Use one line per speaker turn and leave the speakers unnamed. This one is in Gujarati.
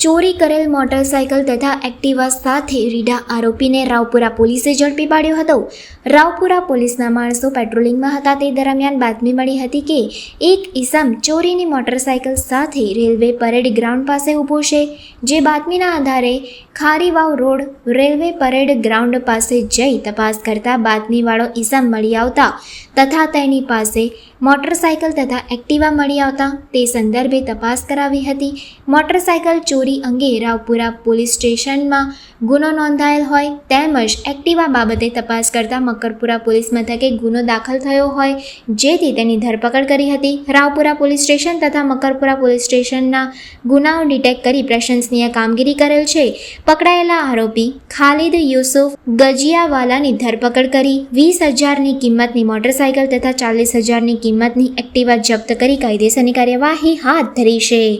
ચોરી કરેલ મોટરસાયકલ તથા એક્ટિવા સાથે રીઢા આરોપીને રાવપુરા પોલીસે ઝડપી પાડ્યો હતો. રાવપુરા પોલીસના માણસો પેટ્રોલિંગમાં હતા તે દરમિયાન બાતમી મળી હતી કે એક ઈસમ ચોરીની મોટરસાયકલ સાથે રેલવે પરેડ ગ્રાઉન્ડ પાસે ઊભો છે. જે બાતમીના આધારે ખારીવાવ રોડ રેલવે પરેડ ગ્રાઉન્ડ પાસે જઈ તપાસ કરતા બાતમીવાળો ઈસમ મળી આવતા તથા તેની પાસે મોટરસાયકલ તથા એક્ટિવા મળી આવતા તે સંદર્ભે તપાસ કરાવી હતી. મોટરસાયકલ ચોરી અંગે રાવપુરા પોલીસ સ્ટેશનમાં ગુનો નોંધાયેલ હોય તેમજ એક્ટિવા બાબતે તપાસ કરતા મકરપુરા પોલીસ મથકે ગુનો દાખલ થયો હોય જેથી તેની ધરપકડ કરી હતી. રાવપુરા પોલીસ સ્ટેશન તથા મકરપુરા પોલીસ સ્ટેશનના ગુનાઓ ડિટેક્ટ કરી પ્રશંસનીય કામગીરી કરેલ છે. પકડાયેલા આરોપી ખાલિદ યુસુફ ગજિયાવાલાની ધરપકડ કરી 20,000ની કિંમતની મોટરસાયકલ તથા 40,000ની કિંમતની એક્ટિવા જપ્ત કરી કાયદેસરની કાર્યવાહી હાથ ધરી છે.